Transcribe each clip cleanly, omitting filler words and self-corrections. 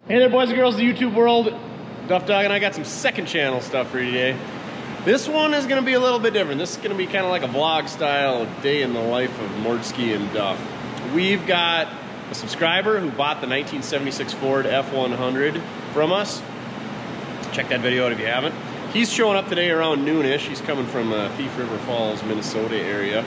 Hey there, boys and girls of the YouTube world. Duff Dog and I got some second channel stuff for you today. This one is going to be a little bit different. This is going to be kind of like a vlog style day in the life of Mortske and Duff. We've got a subscriber who bought the 1976 Ford F100 from us. Check that video out if you haven't. He's showing up today around noonish. He's coming from Thief River Falls, Minnesota area.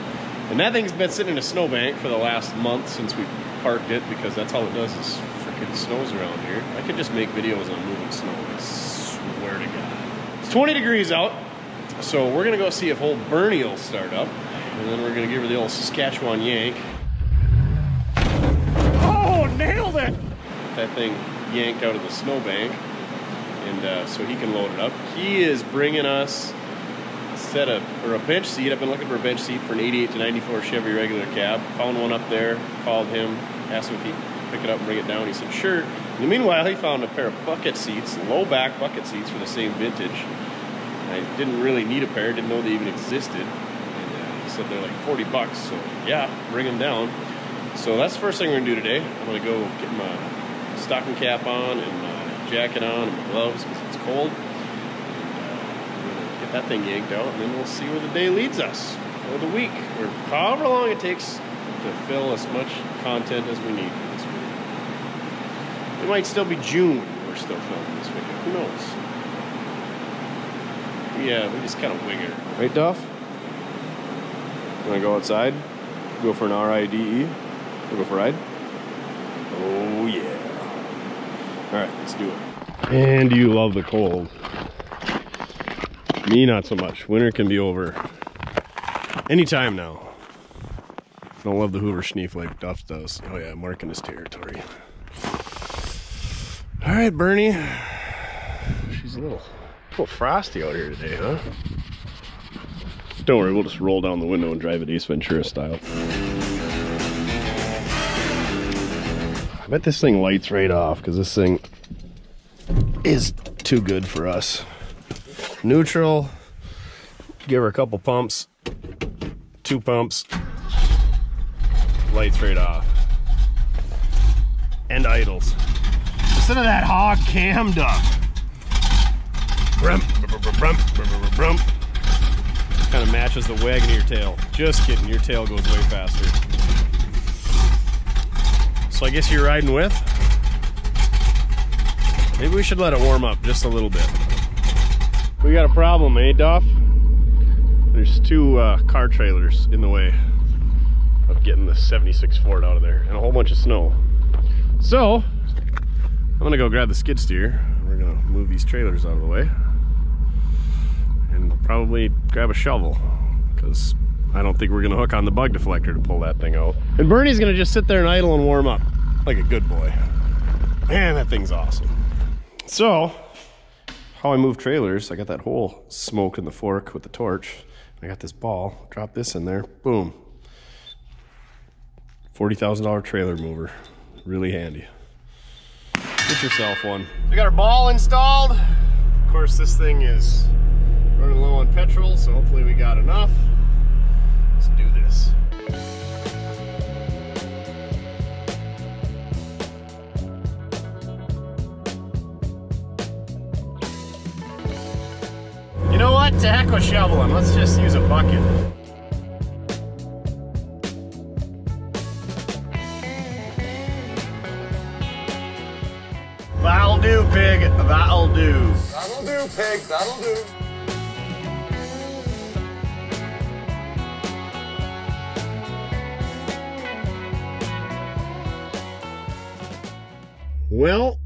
And that thing's been sitting in a snowbank for the last month since we parked it, because that's all it does is freaking snows around here. I could just make videos on moving snow, I swear to God. It's 20 degrees out, so we're gonna go see if old Bernie will start up, and then we're gonna give her the old Saskatchewan yank. Oh, nailed it! That thing yanked out of the snowbank, and so he can load it up. He is bringing us a bench seat. I've been looking for a bench seat for an 88 to 94 Chevy regular cab. Found one up there, called him, asked him if he'd pick it up and bring it down. He said sure. In the meanwhile, he found a pair of bucket seats, low back bucket seats for the same vintage. I didn't really need a pair, didn't know they even existed. And he said they're like 40 bucks, so yeah, bring them down. So that's the first thing we're gonna do today. I'm gonna go get my stocking cap on and my jacket on and my gloves because it's cold. That thing yanked out, and then we'll see where the day leads us, or the week, or however long it takes to fill as much content as we need for this video. It might still be June when we're still filming this video. Who knows? Yeah, we just kind of wing it. Right, Duff? You wanna go outside? Go for an RIDE? We'll go for a ride? Oh yeah. Alright, let's do it. And you love the cold. Me, not so much. Winter can be over anytime now. Don't love the Hoover Schneef like Duff does. Oh yeah, marking his territory. All right, Bernie. She's a little frosty out here today, huh? Don't worry, we'll just roll down the window and drive it Ace Ventura style. I bet this thing lights right off because this thing is too good for us. Neutral, give her a couple pumps, 2 pumps, lights right off, and idles. Listen to that hog cam, Duff. Kind of matches the wagging of your tail. Just kidding, your tail goes way faster. So I guess you're riding with? Maybe we should let it warm up just a little bit. We got a problem, eh, Duff? There's 2 car trailers in the way of getting the 76 Ford out of there, and a whole bunch of snow. So, I'm gonna go grab the skid steer. We're gonna move these trailers out of the way, and probably grab a shovel, because I don't think we're gonna hook on the bug deflector to pull that thing out. And Bernie's gonna just sit there and idle and warm up, like a good boy. Man, that thing's awesome. So, how I move trailers, I got that hole smoked in the fork with the torch. I got this ball, drop this in there, boom. $40,000 trailer mover, really handy. Get yourself one. We got our ball installed. Of course, this thing is running low on petrol, so hopefully we got enough. Let's do this. You know what? To heck with shoveling. Let's just use a bucket. That'll do, pig. That'll do. That'll do, pig. That'll do. Well,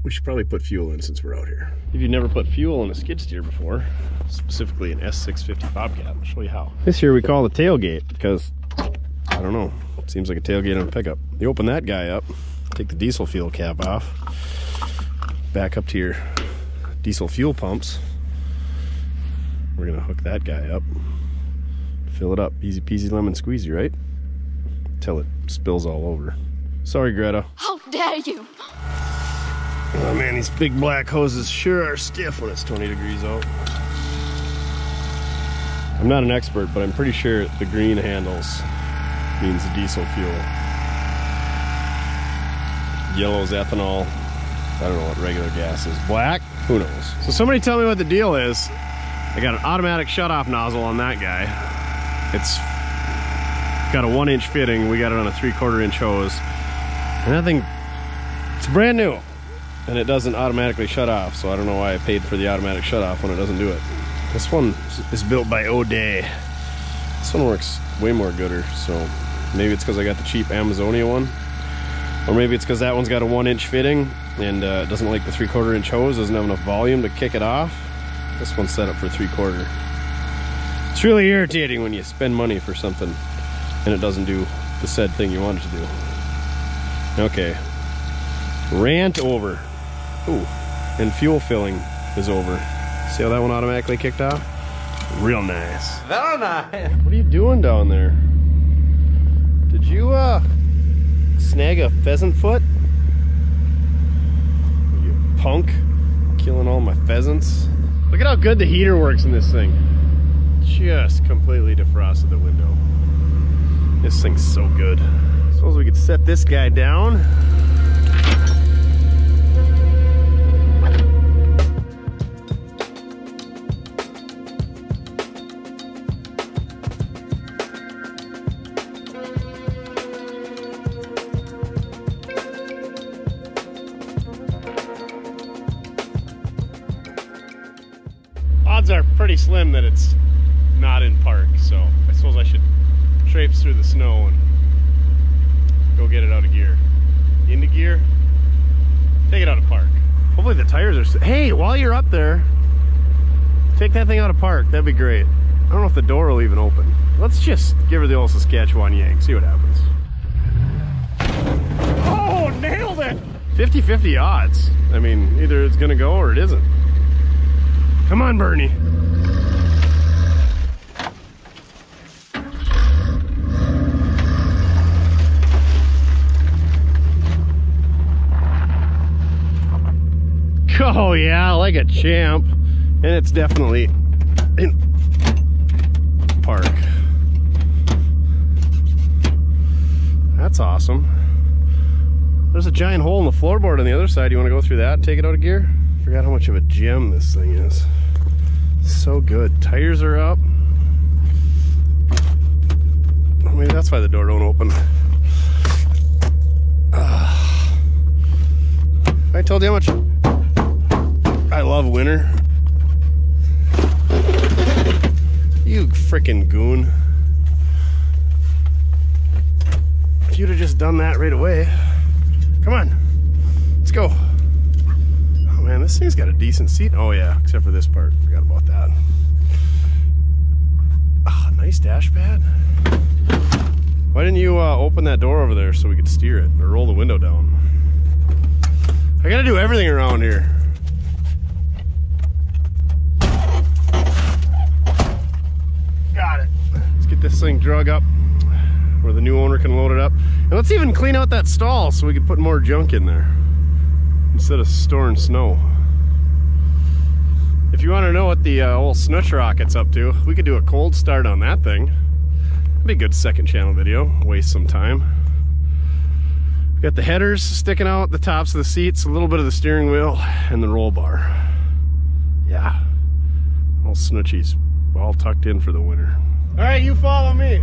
we should probably put fuel in since we're out here. If you've never put fuel in a skid steer before, specifically an S650 Bobcat, I'll show you how. This here we call the tailgate because, I don't know, it seems like a tailgate on a pickup. You open that guy up, take the diesel fuel cap off, back up to your diesel fuel pumps. We're gonna hook that guy up, fill it up, easy peasy lemon squeezy, right? Till it spills all over. Sorry, Greta. How dare you! Oh man, these big black hoses sure are stiff when it's 20 degrees out. I'm not an expert, but I'm pretty sure the green handles means diesel fuel. Yellow's ethanol, I don't know what regular gas is. Black? Who knows? So somebody tell me what the deal is. I got an automatic shutoff nozzle on that guy. It's got a 1-inch fitting. We got it on a 3/4 inch hose. And that thing, it's brand new. And it doesn't automatically shut off. So I don't know why I paid for the automatic shut off when it doesn't do it. This one is built by O'Day. This one works way more gooder. So maybe it's because I got the cheap Amazonia one. Or maybe it's because that one's got a 1-inch fitting and it doesn't like the 3/4 inch hose, doesn't have enough volume to kick it off. This one's set up for 3/4. It's really irritating when you spend money for something and it doesn't do the said thing you want it to do. Okay. Rant over. Ooh. And fuel filling is over. See how that one automatically kicked off? Real nice. Very nice. What are you doing down there? Did you snag a pheasant foot? You punk. Killing all my pheasants. Look at how good the heater works in this thing. Just completely defrosted the window. This thing's so good. Suppose we could set this guy down. Odds are pretty slim that it's not in park, so I suppose I should traipse through the snow and go get it out of gear. Into gear, take it out of park. Hopefully the tires are... Hey, while you're up there, take that thing out of park. That'd be great. I don't know if the door will even open. Let's just give her the old Saskatchewan yank, see what happens. Oh, nailed it! 50-50 odds. I mean, either it's gonna go or it isn't. Come on, Bernie. Oh yeah, like a champ. And it's definitely in park. That's awesome. There's a giant hole in the floorboard on the other side. You want to go through that and take it out of gear? Forgot how much of a gem this thing is. So good. Tires are up. Maybe that's why the door don't open. I told you how much I love Gwinner. You frickin' goon. If you'd have just done that right away. Come on. Let's go. Oh man, this thing's got a decent seat. Oh yeah, except for this part. Forgot about that. Ah, nice dash pad. Why didn't you open that door over there so we could steer it or roll the window down? I gotta do everything around here. Got it. Let's get this thing drug up where the new owner can load it up. And let's even clean out that stall so we can put more junk in there instead of storing snow. If you want to know what the old snutch rocket's up to, we could do a cold start on that thing. It'd be a good second channel video, waste some time. We got the headers sticking out, the tops of the seats, a little bit of the steering wheel, and the roll bar. Yeah, all snutchies, all tucked in for the winter. All right, you follow me.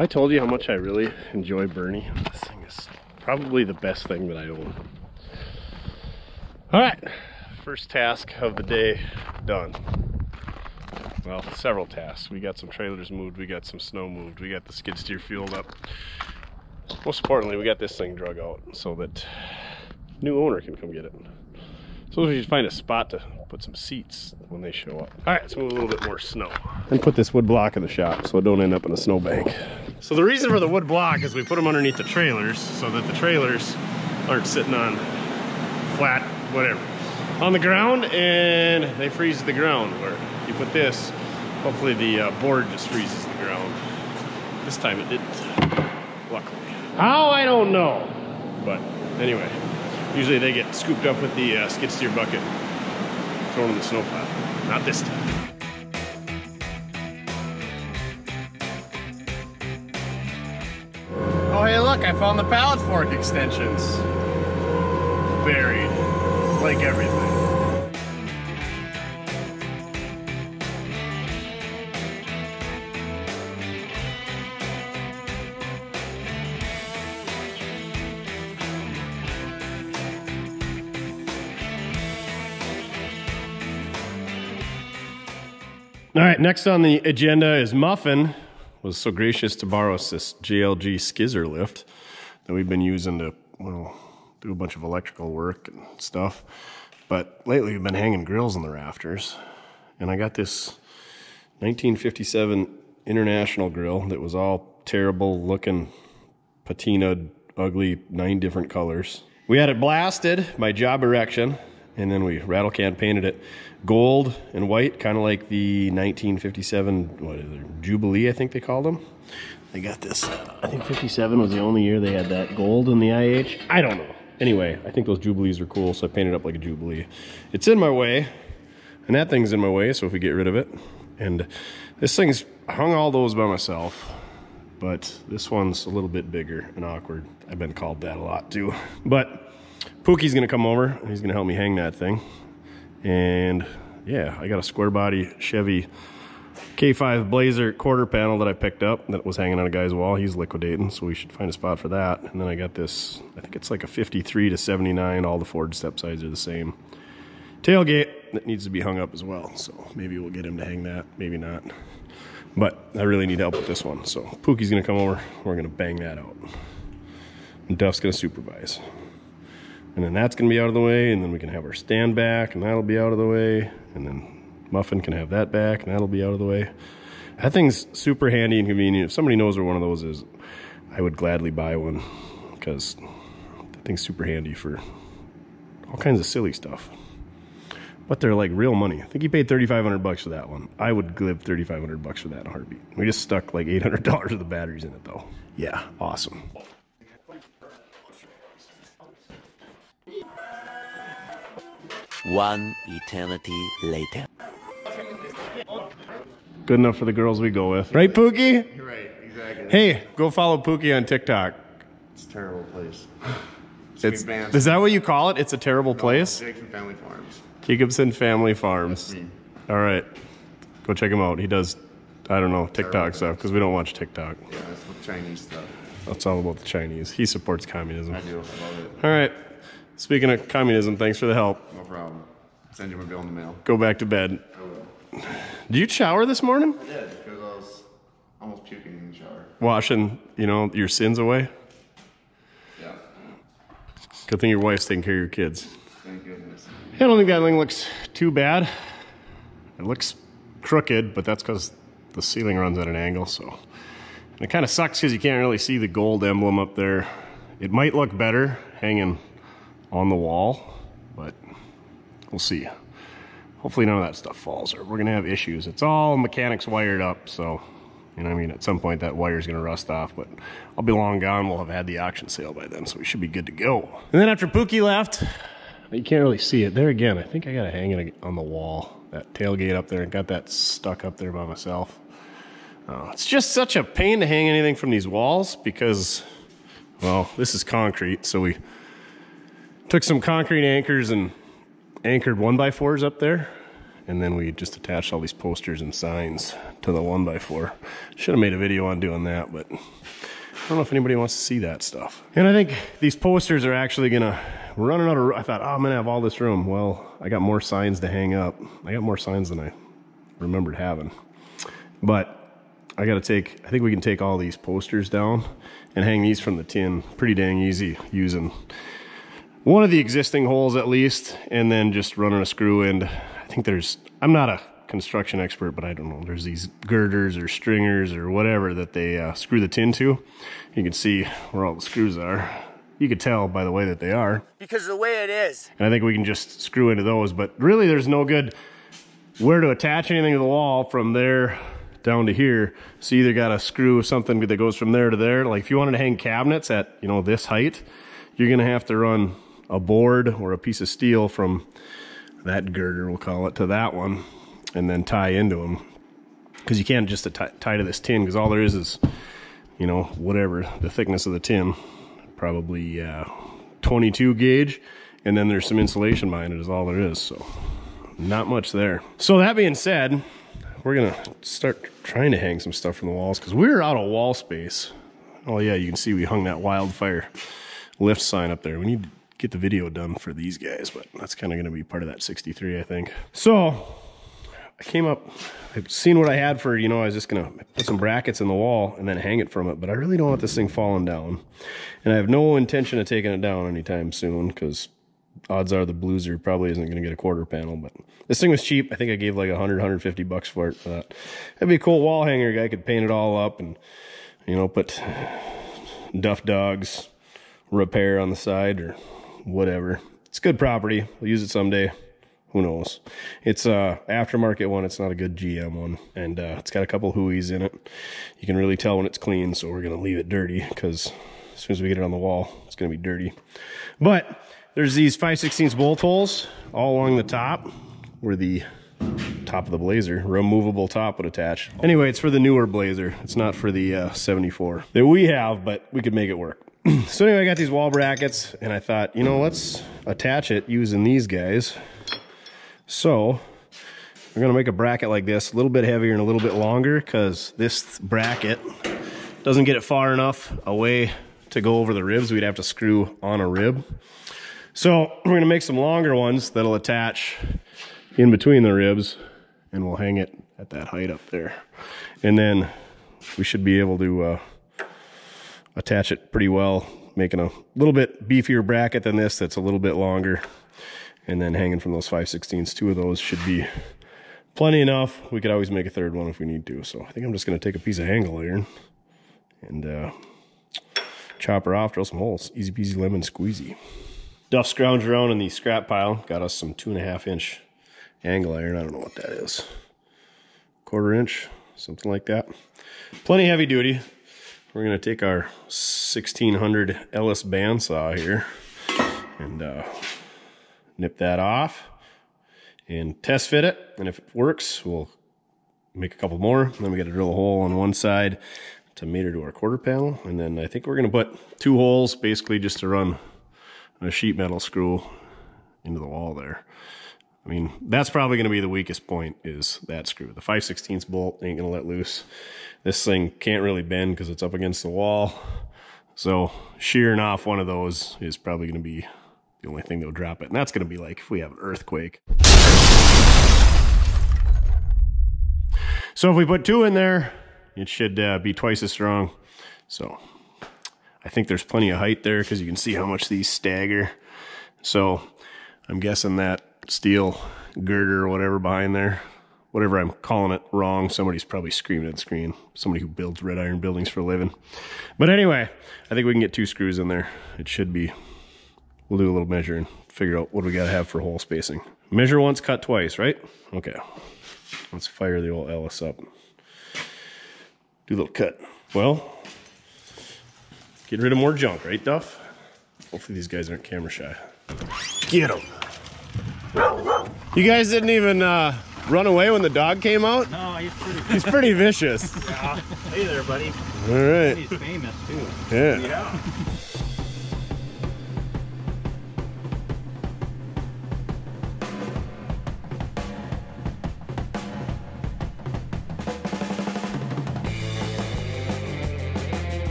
I told you how much I really enjoy Bernie. This thing is probably the best thing that I own. All right, first task of the day done. Well, several tasks. We got some trailers moved, we got some snow moved, we got the skid steer fueled up. Most importantly, we got this thing drug out so that new owner can come get it. So we should find a spot to put some seats when they show up. All right, let's move a little bit more snow. And put this wood block in the shop so it don't end up in a snowbank. So the reason for the wood block is we put them underneath the trailers so that the trailers aren't sitting on flat, whatever, on the ground, and they freeze the ground. Where you put this, hopefully the board just freezes the ground. This time it didn't, luckily. How, I don't know. But anyway, usually they get scooped up with the skid steer bucket, thrown in the snowplow. Not this time. Oh, hey, look, I found the pallet fork extensions. Buried, like everything. All right, next on the agenda is Muffin was so gracious to borrow us this JLG skizzer lift that we've been using to, well, do a bunch of electrical work and stuff. But lately we've been hanging grills in the rafters. And I got this 1957 International grill that was all terrible looking, patinaed, ugly, 9 different colors. We had it blasted by Job Erection, and then we rattle can painted it gold and white, kind of like the 1957, what is it, Jubilee, I think they called them. They got this, I think 57 was the only year they had that gold in the IH. I don't know. Anyway, I think those Jubilees are cool, so I painted it up like a Jubilee. It's in my way, and that thing's in my way, so if we get rid of it. And this thing's hung all those by myself, but this one's a little bit bigger and awkward. I've been called that a lot too. But Pookie's gonna come over, and he's gonna help me hang that thing. And yeah, I got a square body Chevy K5 Blazer quarter panel that I picked up that was hanging on a guy's wall. He's liquidating, so we should find a spot for that. And then I got this, I think it's like a 53 to 79. All the Ford step sides are the same. Tailgate that needs to be hung up as well. So maybe we'll get him to hang that, maybe not. But I really need help with this one. So Pookie's gonna come over, we're gonna bang that out. And Duff's gonna supervise. And then that's gonna be out of the way, and then we can have our stand back, and that'll be out of the way, and then Muffin can have that back, and that'll be out of the way. That thing's super handy and convenient. If somebody knows where one of those is, I would gladly buy one, because that thing's super handy for all kinds of silly stuff. But they're like real money. I think he paid $3,500 for that one. I would give $3,500 for that in a heartbeat. We just stuck like $800 of the batteries in it though. Yeah, awesome. One eternity later. Good enough for the girls we go with. Right, Pookie? You're right, exactly. Hey, go follow Pookie on TikTok. It's a terrible place. Is that what you call it? It's a terrible place? Jacobson Family Farms. Jacobson Family Farms. That's me. All right. Go check him out. He does, I don't know, TikTok stuff, because we don't watch TikTok. Yeah, that's with Chinese stuff. That's all about the Chinese. He supports communism. I do. I love it. All right. Speaking of communism, thanks for the help. No problem. Send you my bill in the mail. Go back to bed. I will. Did you shower this morning? I did, because I was almost puking in the shower. Washing, you know, your sins away? Yeah. Good thing your wife's taking care of your kids. Thank goodness. I don't think that thing looks too bad. It looks crooked, but that's because the ceiling runs at an angle, so. And it kind of sucks because you can't really see the gold emblem up there. It might look better hanging on the wall, but we'll see. Hopefully none of that stuff falls, or we're gonna have issues. It's all mechanics wired up, so, you know what I mean, at some point that wire's gonna rust off, but I'll be long gone. We'll have had the auction sale by then, so we should be good to go. And then after Pookie left, you can't really see it. There again, I think I gotta hang it on the wall. That tailgate up there, got that stuck up there by myself. It's just such a pain to hang anything from these walls because, well, this is concrete, so we took some concrete anchors and anchored 1x4s up there, and then we just attached all these posters and signs to the 1x4. Should have made a video on doing that, but I don't know if anybody wants to see that stuff. And I think these posters are actually gonna, we're running out of, I thought, oh, I'm gonna have all this room. Well, I got more signs to hang up. I got more signs than I remembered having. But I think we can take all these posters down and hang these from the tin. Pretty dang easy using one of the existing holes at least, and then just running a screw end. I think there's, I'm not a construction expert, but I don't know, there's these girders or stringers or whatever that they screw the tin to. You can see where all the screws are. You could tell by the way that they are. Because of the way it is. And I think we can just screw into those, but really there's no good where to attach anything to the wall from there down to here. So you either got to screw something that goes from there to there. Like if you wanted to hang cabinets at, you know, this height, you're going to have to run a board or a piece of steel from that girder, we'll call it, to that one, and then tie into them. Because you can't just tie to this tin, because all there is, you know, whatever the thickness of the tin, probably 22 gauge, and then there's some insulation behind it is all there is, so not much there. So that being said, we're gonna start trying to hang some stuff from the walls, because we're out of wall space. Oh yeah, you can see we hung that wildfire lift sign up there. We need to get the video done for these guys, but that's kind of gonna be part of that 63, I think. So I came up, I've seen what I had for, you know, I was just gonna put some brackets in the wall and then hang it from it, but I really don't want this thing falling down. And I have no intention of taking it down anytime soon, because odds are the Blueser probably isn't gonna get a quarter panel, but this thing was cheap. I think I gave like 150 bucks for it. That'd be a cool wall hanger. Guy could paint it all up and, you know, put Duff Dogs repair on the side or whatever. It's good property. We'll use it someday. Who knows? It's a aftermarket one. It's not a good GM one, and it's got a couple hooies in it. You can really tell when it's clean, so we're gonna leave it dirty, because as soon as we get it on the wall, it's gonna be dirty. But there's these 5/16 bolt holes all along the top where the top of the Blazer, removable top, would attach. Anyway, it's for the newer Blazer. It's not for the 74 that we have, but we could make it work. So anyway, I got these wall brackets, and I thought, you know, let's attach it using these guys. So we're gonna make a bracket like this, a little bit heavier and a little bit longer, because this bracket doesn't get it far enough away to go over the ribs. We'd have to screw on a rib. So we're gonna make some longer ones that'll attach in between the ribs, and we'll hang it at that height up there. And then we should be able to attach it pretty well, making a little bit beefier bracket than this that's a little bit longer. And then hanging from those 5/16, 2 of those should be plenty enough. We could always make a third one if we need to. So I think I'm just gonna take a piece of angle iron and chop her off, drill some holes. Easy peasy lemon squeezy. Duff scrounged around in the scrap pile, got us some 2.5 inch angle iron. I don't know what that is. 1/4 inch, something like that. Plenty heavy duty. We're gonna take our 1600 Ellis bandsaw here and nip that off and test fit it, and if it works, we'll make a couple more. Then we got to drill a hole on one side to mate to our quarter panel, and then I think we're going to put 2 holes basically just to run a sheet metal screw into the wall there. I mean, that's probably going to be the weakest point, is that screw. The 5/16 bolt ain't going to let loose. This thing can't really bend because it's up against the wall, so shearing off one of those is probably going to be the only thing that'll drop it. And that's going to be like if we have an earthquake. So if we put 2 in there, it should be twice as strong. So I think there's plenty of height there, because you can see how much these stagger. So I'm guessing that steel girder or whatever behind there, whatever I'm calling it wrong, somebody's probably screaming at the screen. Somebody who builds red iron buildings for a living. But anyway, I think we can get 2 screws in there. It should be. We'll do a little measure and figure out what we got to have for hole spacing. Measure once, cut twice, right? Okay. Let's fire the old Ellis up. Do a little cut. Well, getting rid of more junk, right, Duff? Hopefully these guys aren't camera shy. Get them. You guys didn't even run away when the dog came out? No, he's pretty vicious. Yeah. Hey there, buddy. All right. He's famous, too. Yeah.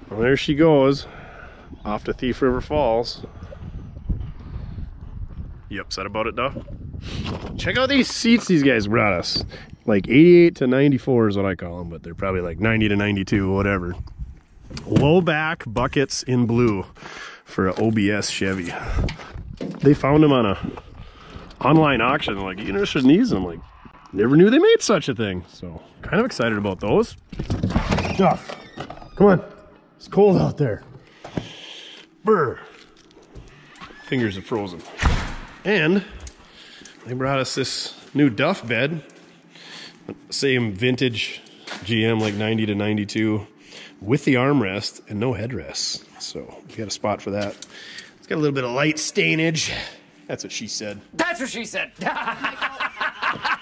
Well, there she goes, off to Thief River Falls. You upset about it, Duff? Check out these seats these guys brought us. Like 88 to 94 is what I call them, but they're probably like 90 to 92, whatever. Low back buckets in blue for an OBS Chevy. They found them on a online auction. They're like, you interested in these? I'm like, never knew they made such a thing. So kind of excited about those. Duff, come on. It's cold out there. Brr. fingers are frozen. And they brought us this new Duff bed. Same vintage GM, like 90 to 92, with the armrest and no headrest. So we got a spot for that. It's got a little bit of light stainage. That's what she said. That's what she said.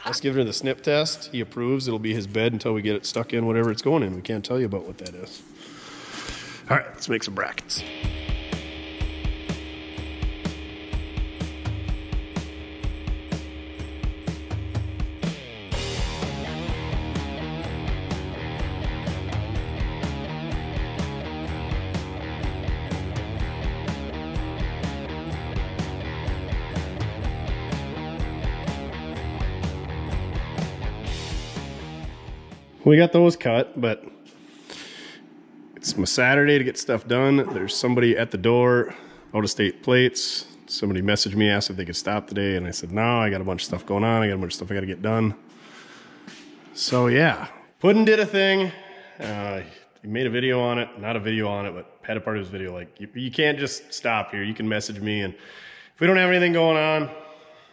Let's give her the snip test. He approves. It'll be his bed until we get it stuck in whatever it's going in. We can't tell you about what that is. All right, let's make some brackets. We got those cut, but it's my Saturday to get stuff done. There's somebody at the door, out-of-state plates. Somebody messaged me, asked if they could stop today, and I said, no, I got a bunch of stuff going on. I got a bunch of stuff I got to get done. So yeah, Puddin did a thing. He made a video on it, not a video on it, but had a part of his video. Like, you can't just stop here. You can message me, and if we don't have anything going on,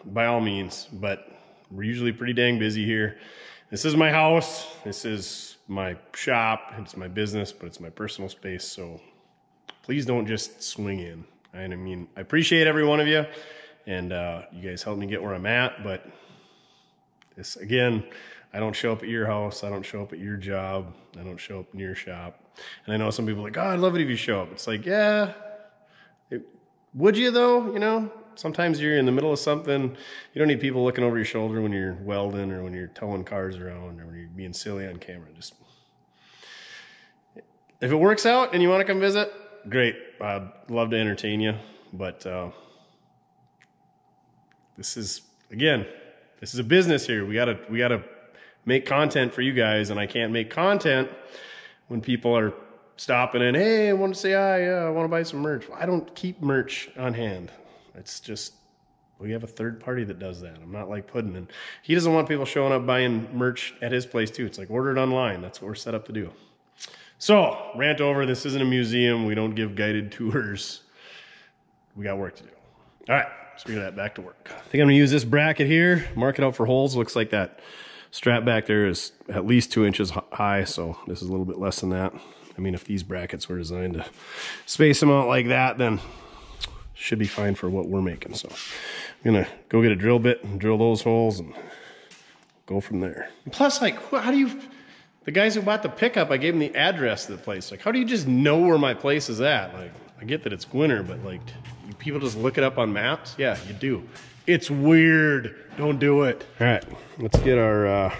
by all means, but we're usually pretty dang busy here. This is my house, this is my shop, it's my business, but it's my personal space, so please don't just swing in. I mean, I appreciate every one of you, and you guys help me get where I'm at, but this, again, I don't show up at your house, I don't show up at your job, I don't show up in your shop. And I know some people are like, oh, I'd love it if you show up. It's like, yeah, would you though, you know? Sometimes you're in the middle of something. You don't need people looking over your shoulder when you're welding or when you're towing cars around or when you're being silly on camera. Just, if it works out and you want to come visit, great. I'd love to entertain you. But this is, again, this is a business here. We gotta make content for you guys, and I can't make content when people are stopping in. Hey, I want to say hi. I want to buy some merch. I don't keep merch on hand. It's just, we have a third party that does that. I'm not like Puddin', and he doesn't want people showing up buying merch at his place too. It's like, order it online. That's what we're set up to do. So, rant over. This isn't a museum. We don't give guided tours. We got work to do. All right, let's get that back to work. I think I'm gonna use this bracket here, mark it out for holes. Looks like that strap back there is at least 2 inches high, so this is a little bit less than that. I mean, if these brackets were designed to space them out like that, then should be fine for what we're making. So I'm gonna go get a drill bit and drill those holes and go from there. Plus, like, how do you, the guys who bought the pickup, I gave them the address to the place. Like, how do you just know where my place is at? Like, I get that it's Gwinner, but like, people just look it up on maps? Yeah, you do. It's weird. Don't do it. All right, let's get our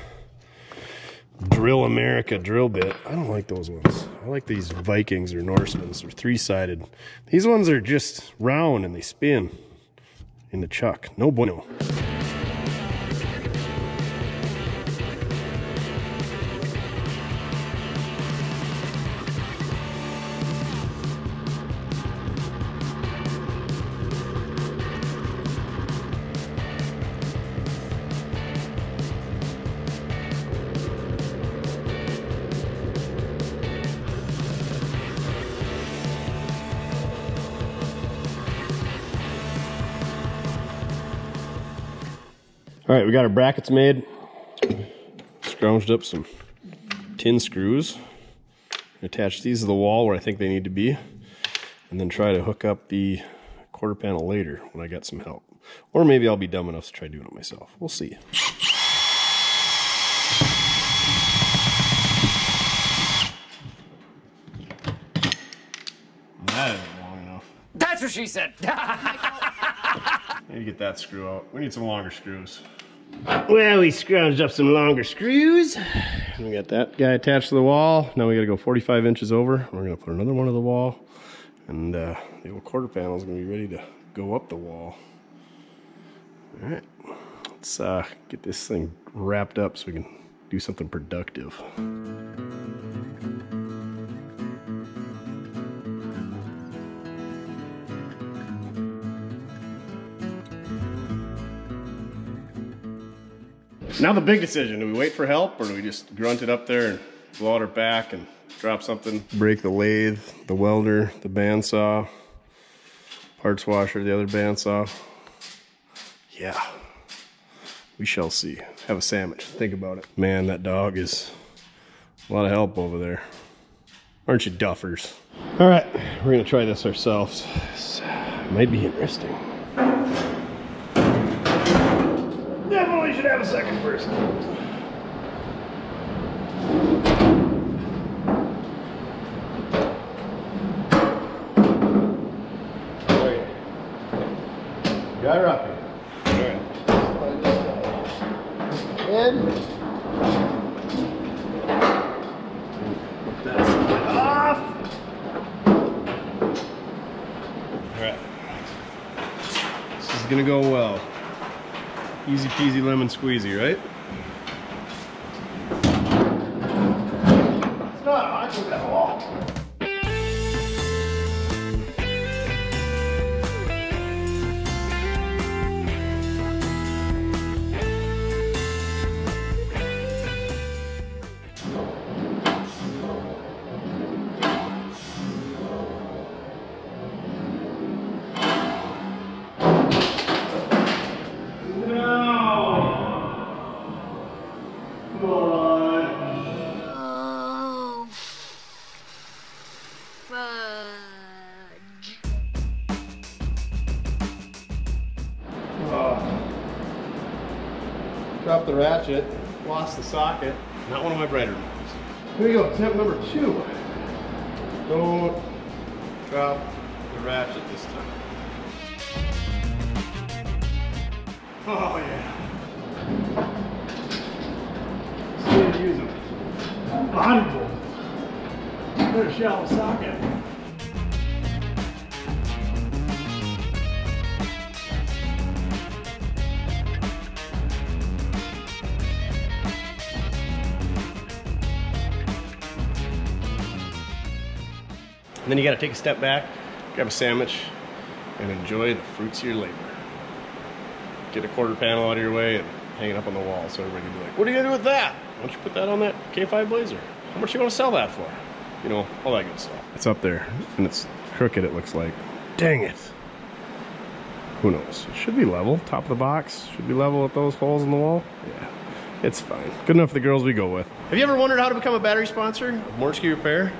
Drill America drill bit. I don't like those ones. I like these Vikings or Norsemans. They're three-sided. These ones are just round and they spin in the chuck. No bueno. All right, we got our brackets made. Scrounged up some tin screws. Attach these to the wall where I think they need to be, and then try to hook up the quarter panel later when I get some help. Or maybe I'll be dumb enough to try doing it myself. We'll see. That isn't long enough. That's what she said. Need to get that screw out. We need some longer screws. Well, we scrounged up some longer screws. We got that guy attached to the wall. Now we gotta go 45 inches over. We're gonna put another one on the wall. And the old quarter panel is gonna be ready to go up the wall. All right, let's get this thing wrapped up so we can do something productive. Now the big decision, do we wait for help or do we just grunt it up there and blow out our back and drop something? Break the lathe, the welder, the bandsaw, parts washer, the other bandsaw. Yeah, we shall see. Have a sandwich. Think about it. Man, that dog is a lot of help over there. Aren't you, Duffers? All right, we're gonna try this ourselves. This might be interesting. Definitely should have a second person. Got her up here. Alright. Slide this guy in. Put that side off. Alright. This is gonna go well. Easy peasy lemon squeezy, right? It's not awkward at all. Dropped the ratchet, lost the socket. Not one of my brighter ones. Here we go, tip number 2. Don't drop the ratchet this time. Oh yeah. See how to use them. Body roll. Better shallow socket. And then you gotta take a step back, grab a sandwich, and enjoy the fruits of your labor. Get a quarter panel out of your way and hang it up on the wall so everybody can be like, what are you gonna do with that? Why don't you put that on that K5 Blazer? How much you wanna sell that for? You know, all that good stuff. It's up there, and it's crooked, it looks like. Dang it. Who knows? It should be level. Top of the box should be level with those holes in the wall. Yeah, it's fine. Good enough for the girls we go with. Have you ever wondered how to become a battery sponsor of Mortske Repair?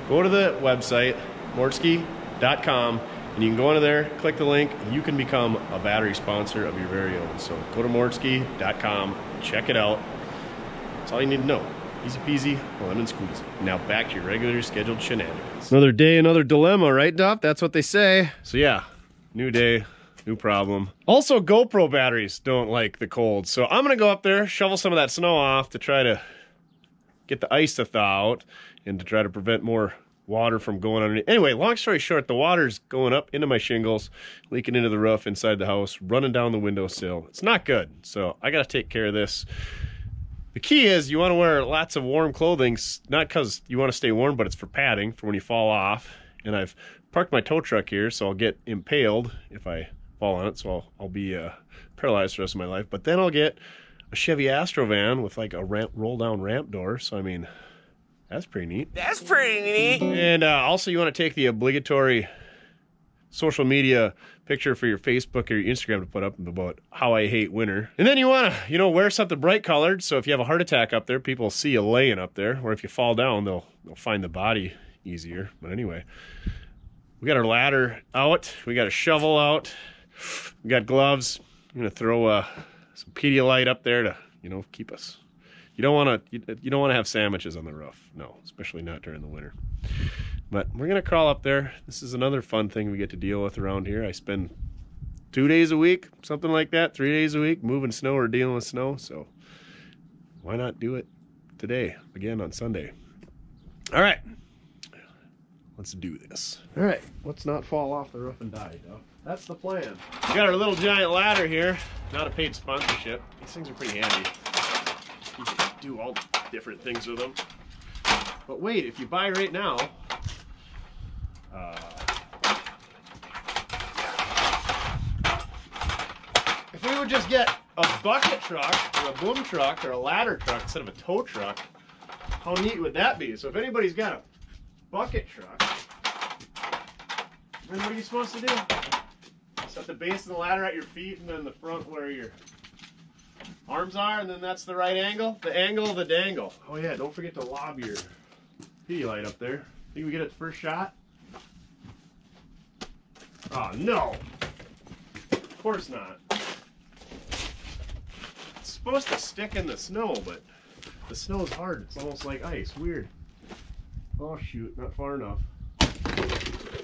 Go to the website, mortskerepair.com, and you can go into there, click the link, and you can become a battery sponsor of your very own. So go to mortskerepair.com, check it out. That's all you need to know. Easy peasy, lemon squeezy. Now back to your regularly scheduled shenanigans. Another day, another dilemma, right, Duff? That's what they say. So yeah, new day, new problem. Also, GoPro batteries don't like the cold. So I'm gonna go up there, shovel some of that snow off to try to get the ice to thaw out and to try to prevent more water from going underneath. Anyway, long story short, the water's going up into my shingles, leaking into the roof inside the house, running down the windowsill. It's not good, so I gotta take care of this. The key is you wanna wear lots of warm clothing, not because you wanna stay warm, but it's for padding, for when you fall off. And I've parked my tow truck here, so I'll get impaled if I fall on it, so I'll be paralyzed for the rest of my life. But then I'll get a Chevy Astro van with like a roll-down ramp door, so I mean, that's pretty neat. That's pretty neat. And also you want to take the obligatory social media picture for your Facebook or your Instagram to put up about how I hate winter. And then you want to, you know, wear something bright colored, so if you have a heart attack up there, people see you laying up there, or if you fall down, they'll find the body easier. But anyway, we got our ladder out, we got a shovel out, we got gloves. I'm gonna throw some Pedialyte up there to, you know, keep us. You don't want to have sandwiches on the roof. No, especially not during the winter. But we're going to crawl up there. This is another fun thing we get to deal with around here. I spend 2 days a week, something like that, 3 days a week, moving snow or dealing with snow. So why not do it today, again on Sunday? All right, let's do this. All right, let's not fall off the roof and die, though. That's the plan. We got our little giant ladder here. Not a paid sponsorship. These things are pretty handy. You can do all different things with them. But wait, if you buy right now, if we would just get a bucket truck or a boom truck or a ladder truck instead of a tow truck, how neat would that be? So if anybody's got a bucket truck, then what are you supposed to do? at the base of the ladder at your feet, and then the front where your arms are, and then that's the right angle. The angle of the dangle. Oh yeah, don't forget to lob your Pedialyte up there. Think we get it the first shot? Oh no! Of course not. It's supposed to stick in the snow, but the snow is hard. It's almost like ice. Weird. Oh shoot, not far enough.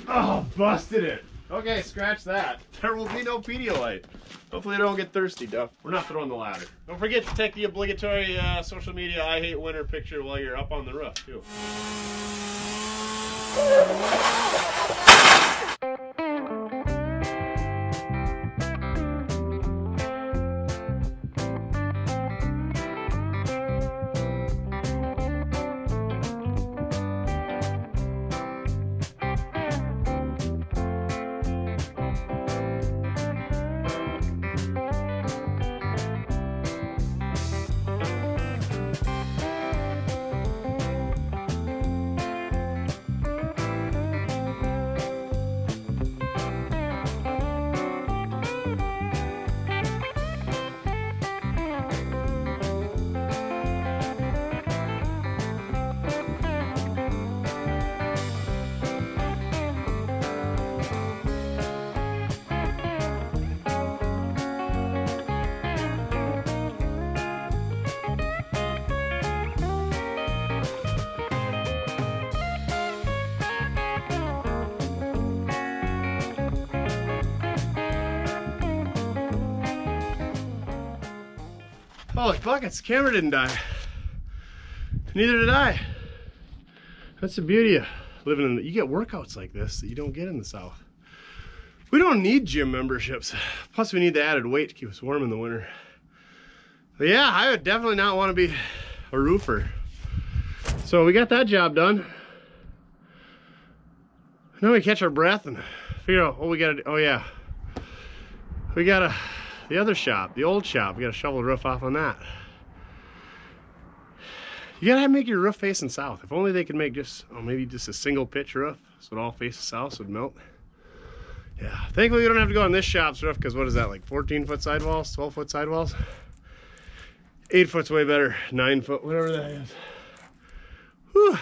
Oh, busted it. Okay, scratch that. There will be no Pedialyte. Hopefully I don't get thirsty, Duff. We're not throwing the ladder. Don't forget to take the obligatory social media I hate winter picture while you're up on the roof, too. Holy buckets, the camera didn't die. Neither did I. That's the beauty of living in you get workouts like this that you don't get in the South. We don't need gym memberships. Plus we need the added weight to keep us warm in the winter. But yeah, I would definitely not want to be a roofer. So we got that job done. Now we catch our breath and figure out what we gotta do. Oh yeah. We gotta the other shop, the old shop, we gotta shovel the roof off on that. You gotta make your roof facing south. If only they could make just, oh, maybe just a single pitch roof so it all faces south so it would melt. Yeah, thankfully we don't have to go on this shop's roof because what is that, like 14-foot sidewalls, 12-foot sidewalls? 8 foot's way better, 9 foot, whatever that is. Whew.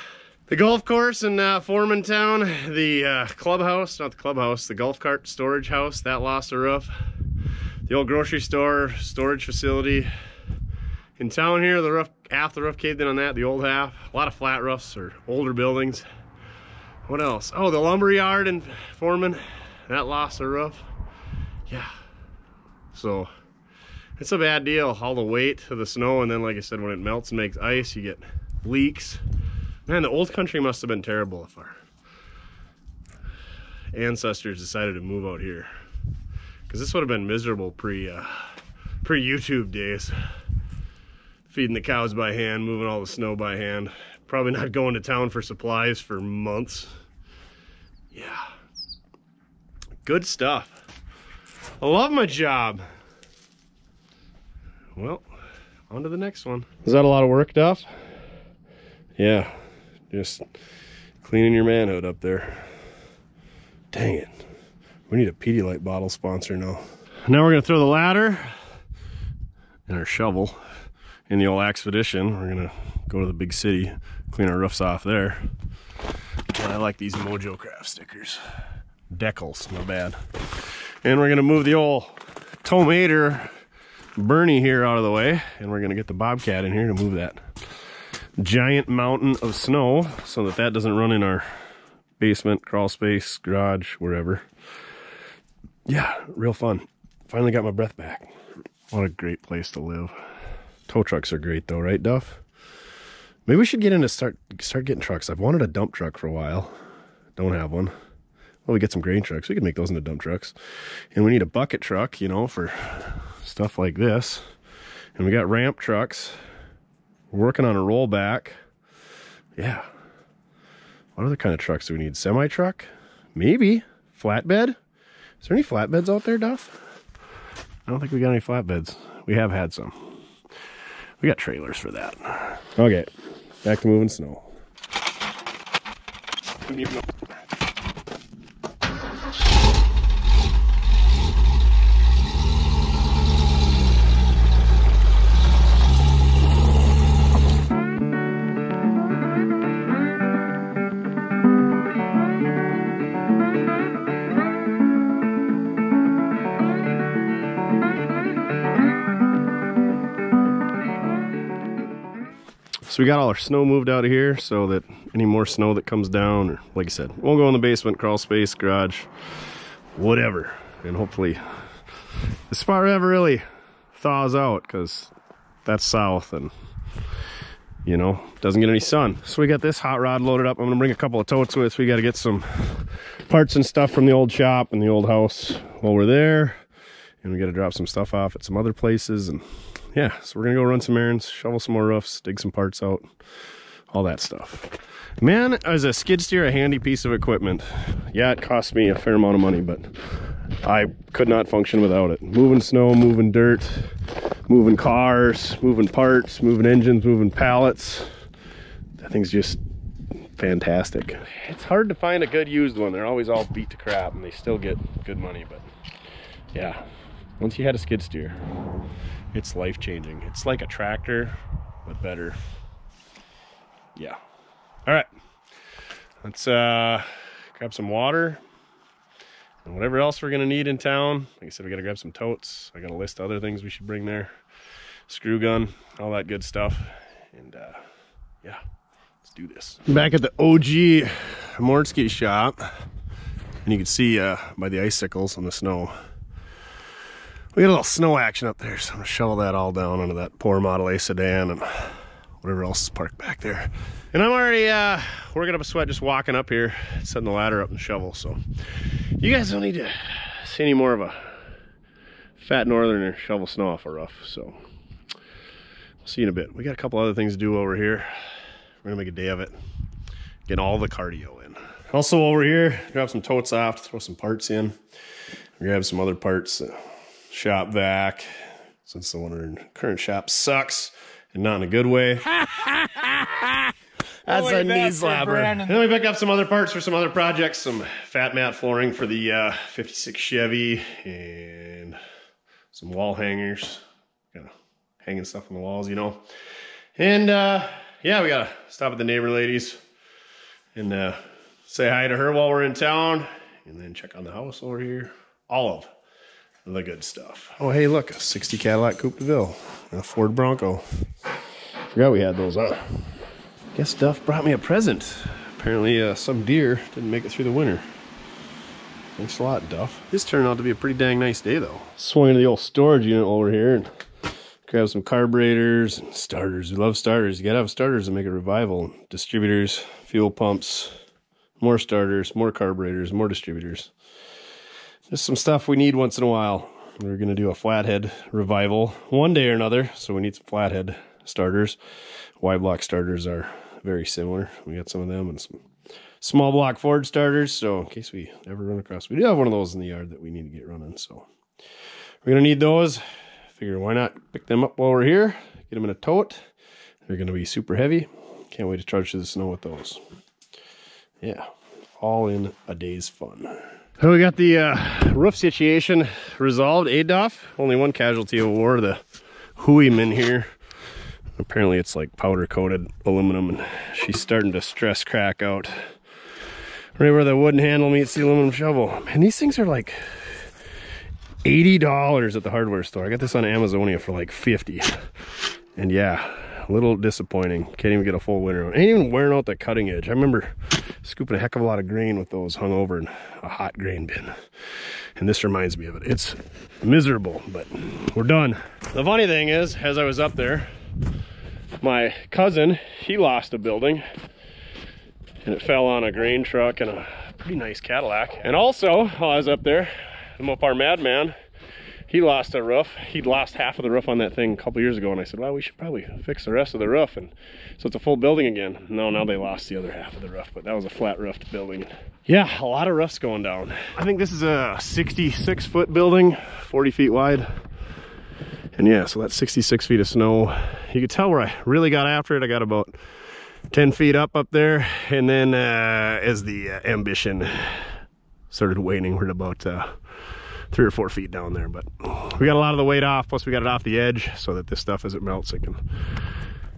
The golf course in Foreman Town, the clubhouse, not the clubhouse, the golf cart storage house, that lost a roof. The old grocery store, storage facility. In town here, the roof, half the roof caved in on that, the old half. A lot of flat roofs or older buildings. What else? Oh, the lumber yard in Foreman, that lost a roof. Yeah, so it's a bad deal. All the weight of the snow, and then like I said, when it melts and makes ice, you get leaks. Man, the old country must have been terrible if our ancestors decided to move out here. Because this would have been miserable pre-YouTube days. Feeding the cows by hand, moving all the snow by hand. Probably not going to town for supplies for months. Yeah. Good stuff. I love my job. Well, on to the next one. Is that a lot of work, Duff? Yeah. Just cleaning your manhood up there. Dang it. We need a Pedialyte bottle sponsor now. Now we're gonna throw the ladder and our shovel in the old Expedition. We're gonna go to the big city, clean our roofs off there. And I like these Mojo Craft stickers. Decals, not bad. And we're gonna move the old Tomater Bernie here out of the way, and we're gonna get the Bobcat in here to move that giant mountain of snow so that that doesn't run in our basement, crawl space, garage, wherever. Yeah, real fun. Finally got my breath back. What a great place to live. Tow trucks are great though, right, Duff? Maybe we should get into start getting trucks. I've wanted a dump truck for a while. Don't have one. Well, we get some grain trucks. We can make those into dump trucks. And we need a bucket truck, you know, for stuff like this. And we got ramp trucks. We're working on a rollback. Yeah. What other kind of trucks do we need? Semi-truck? Maybe. Flatbed? Is there any flatbeds out there, Duff? I don't think we got any flatbeds. We have had some. We got trailers for that. Okay, back to moving snow. So we got all our snow moved out of here so that any more snow that comes down, or like I said, won't go in the basement, crawl space, garage, whatever. And hopefully this spot ever really thaws out, because that's south and, you know, doesn't get any sun. So we got this hot rod loaded up. I'm gonna bring a couple of totes with. We got to get some parts and stuff from the old shop and the old house while we're there. And we got to drop some stuff off at some other places. And yeah, so we're gonna go run some errands, shovel some more roofs, dig some parts out, all that stuff. Man, is a skid steer a handy piece of equipment. Yeah, it cost me a fair amount of money, but I could not function without it. Moving snow, moving dirt, moving cars, moving parts, moving engines, moving pallets. That thing's just fantastic. It's hard to find a good used one. They're always all beat to crap and they still get good money, but yeah, once you had a skid steer, it's life-changing. It's like a tractor, but better. Yeah. All right, let's grab some water and whatever else we're gonna need in town. Like I said, we gotta grab some totes. I got a list of other things we should bring there. Screw gun, all that good stuff. And yeah, let's do this. Back at the OG Mortske shop, and you can see by the icicles on the snow, we got a little snow action up there, so I'm gonna shovel that all down onto that poor Model A sedan and whatever else is parked back there. And I'm already working up a sweat just walking up here, setting the ladder up and shovel. So you guys don't need to see any more of a fat northerner shovel snow off a roof. So we'll see you in a bit. We got a couple other things to do over here. We're gonna make a day of it, get all the cardio in. Also over here, grab some totes off, throw some parts in. Grab some other parts, shop vac, since the one in the current shop sucks and not in a good way. That's a knee slapper. And then we pick up some other parts for some other projects, some fat mat flooring for the 56 Chevy and some wall hangers. Kind of hanging stuff on the walls, you know. And yeah, we gotta stop at the neighbor ladies and say hi to her while we're in town, and then check on the house over here. All of the good stuff. Oh, hey, look, a 60 Cadillac Coupe de Ville, a Ford Bronco. Forgot we had those on. Guess Duff brought me a present. Apparently some deer didn't make it through the winter. Thanks a lot, Duff. This turned out to be a pretty dang nice day, though. Swung into the old storage unit over here and grabbed some carburetors and starters. We love starters. You gotta have starters to make a revival. Distributors, fuel pumps, more starters, more carburetors, more distributors. Just some stuff we need once in a while. We're gonna do a flathead revival one day or another, so we need some flathead starters. Y-block starters are very similar. We got some of them and some small block Ford starters, so in case we ever run across, we do have one of those in the yard that we need to get running, so we're gonna need those. Figure why not pick them up while we're here, get them in a tote. They're gonna be super heavy. Can't wait to charge through the snow with those. Yeah, all in a day's fun. So we got the roof situation resolved. Duff, only one casualty of war, the Hueyman here. Apparently it's like powder coated aluminum, and she's starting to stress crack out right where the wooden handle meets the aluminum shovel. Man, these things are like $80 at the hardware store. I got this on Amazonia for like $50. And yeah, a little disappointing. Can't even get a full winter on. Ain't even wearing out the cutting edge. I remember scooping a heck of a lot of grain with those hung over in a hot grain bin. And this reminds me of it. It's miserable, but we're done. The funny thing is, as I was up there, my cousin, he lost a building and it fell on a grain truck and a pretty nice Cadillac. And also, while I was up there, the Mopar Madman, he lost a roof. He'd lost half of the roof on that thing a couple years ago, and I said, well, we should probably fix the rest of the roof, and so it's a full building again. No, now they lost the other half of the roof, but that was a flat roofed building. Yeah, a lot of roofs going down. I think this is a 66-foot building, 40 feet wide. And yeah, so that's 66 feet of snow. You can tell where I really got after it. I got about 10 feet up there, and then as the ambition started waning, we're at about 3 or 4 feet down there, but we got a lot of the weight off, plus we got it off the edge so that this stuff, as it melts, it can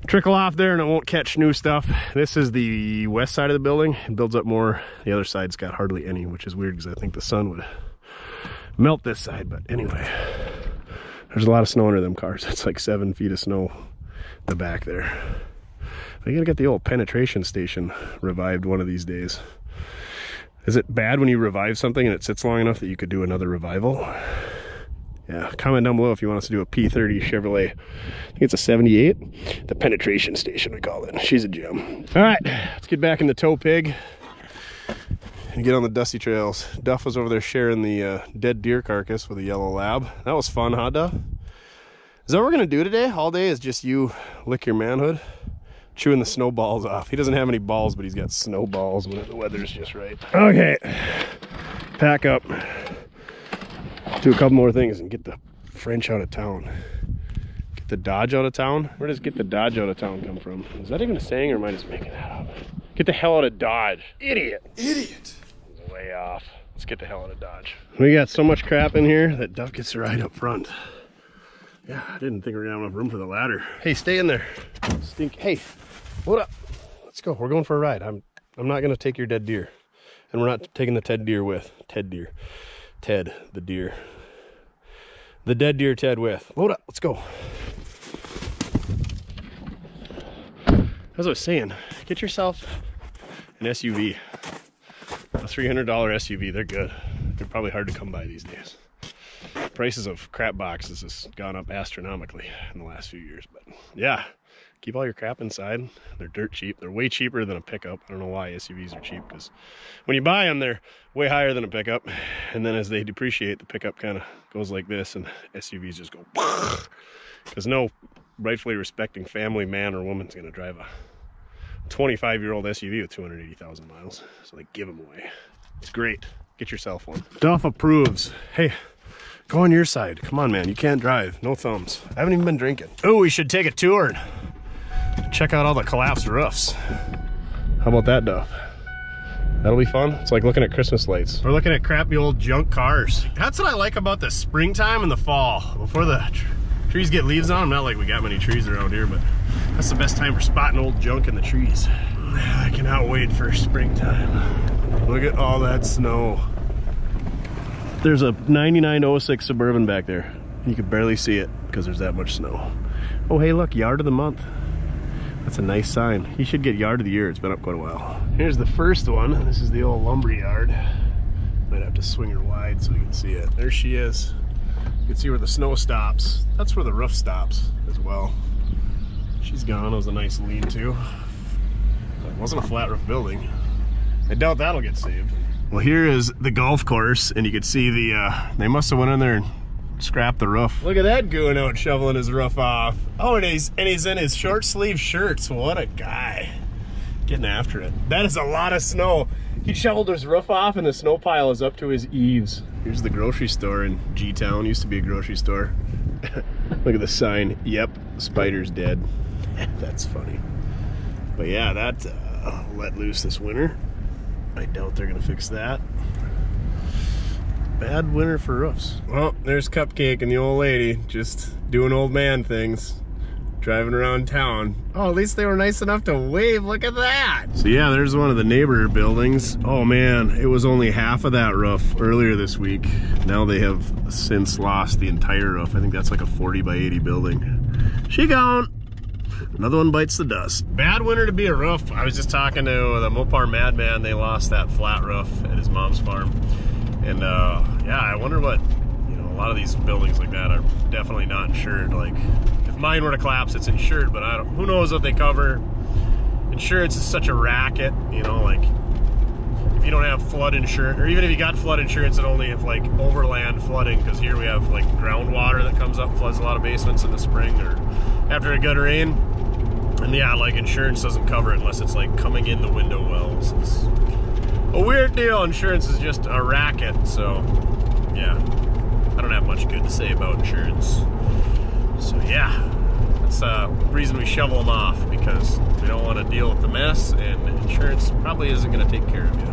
trickle off there and it won't catch new stuff. This is the west side of the building. It builds up more. The other side's got hardly any, which is weird because I think the sun would melt this side. But anyway, there's a lot of snow under them cars. It's like 7 feet of snow in the back there. I gotta get the old penetration station revived one of these days. Is it bad when you revive something and it sits long enough that you could do another revival? Yeah, comment down below if you want us to do a P30 Chevrolet. I think it's a 78. The penetration station, we call it. She's a gem. All right, let's get back in the tow pig and get on the dusty trails. Duff was over there sharing the dead deer carcass with a yellow lab. That was fun, huh, Duff? Is that what we're gonna do today? All day is just you lick your manhood, chewing the snowballs off. He doesn't have any balls, but he's got snowballs when the weather's just right. Okay, pack up. Do a couple more things and get the French out of town. Get the Dodge out of town? Where does get the Dodge out of town come from? Is that even a saying or am I just making that up? Get the hell out of Dodge. Idiot. Idiot. Way off. Let's get the hell out of Dodge. We got so much crap in here that Duff gets to ride up front. Yeah, I didn't think we were gonna have enough room for the ladder. Hey, stay in there. Stink. Hey, what up? Let's go. We're going for a ride. I'm not gonna take your dead deer. And we're not taking the Ted deer with. Ted deer. Ted, the deer. The dead deer Ted with. Load up, let's go. As I was saying, get yourself an SUV. A $300 SUV, they're good. They're probably hard to come by these days. Prices of crap boxes has gone up astronomically in the last few years, but yeah. Keep all your crap inside. They're dirt cheap. They're way cheaper than a pickup. I don't know why SUVs are cheap, because when you buy them, they're way higher than a pickup. And then as they depreciate, the pickup kind of goes like this, and SUVs just go, because no rightfully respecting family man or woman's going to drive a 25-year-old SUV with 280,000 miles. So they give them away. It's great. Get yourself one. Duff approves. Hey, go on your side. Come on, man. You can't drive. No thumbs. I haven't even been drinking. Oh, we should take a tour. Check out all the collapsed roofs. How about that, Duff? That'll be fun. It's like looking at Christmas lights. We're looking at crappy old junk cars. That's what I like about the springtime and the fall. Before the trees get leaves on them. Not like we got many trees around here, but that's the best time for spotting old junk in the trees. I cannot wait for springtime. Look at all that snow. There's a 9906 Suburban back there. You can barely see it because there's that much snow. Oh, hey, look, yard of the month. That's a nice sign. He should get yard of the year. It's been up quite a while. Here's the first one. This is the old lumber yard. Might have to swing her wide so you can see it. There she is. You can see where the snow stops. That's where the roof stops as well. She's gone. It was a nice lean-to. It wasn't a flat roof building. I doubt that'll get saved. Well, here is the golf course, and you can see the, they must have went in there and scrapped the roof. Look at that goon out shoveling his roof off. Oh, and he's in his short sleeve shirts. What a guy. Getting after it. That is a lot of snow. He shoveled his roof off and the snow pile is up to his eaves. Here's the grocery store in G-Town. Used to be a grocery store. Look at the sign. Yep, spider's dead. That's funny. But yeah, that let loose this winter. I doubt they're gonna fix that. Bad winter for roofs. Well, there's Cupcake and the old lady just doing old man things, driving around town. Oh, at least they were nice enough to wave. Look at that. So yeah, there's one of the neighbor buildings. Oh man, it was only half of that roof earlier this week. Now they have since lost the entire roof. I think that's like a 40 by 80 building. She gone. Another one bites the dust. Bad winter to be a roof. I was just talking to the Mopar Madman. They lost that flat roof at his mom's farm. And yeah, I wonder what, you know, a lot of these buildings like that are definitely not insured. Like, if mine were to collapse, it's insured, but who knows what they cover. Insurance is such a racket, you know, like, if you don't have flood insurance, or even if you got flood insurance, and only if like overland flooding, because here we have like groundwater that comes up, floods a lot of basements in the spring or after a good rain. And yeah, like insurance doesn't cover it unless it's like coming in the window wells. It's a weird deal. Insurance is just a racket, so yeah, I don't have much good to say about insurance. So yeah, that's the reason we shovel them off, because we don't want to deal with the mess, and insurance probably isn't going to take care of you.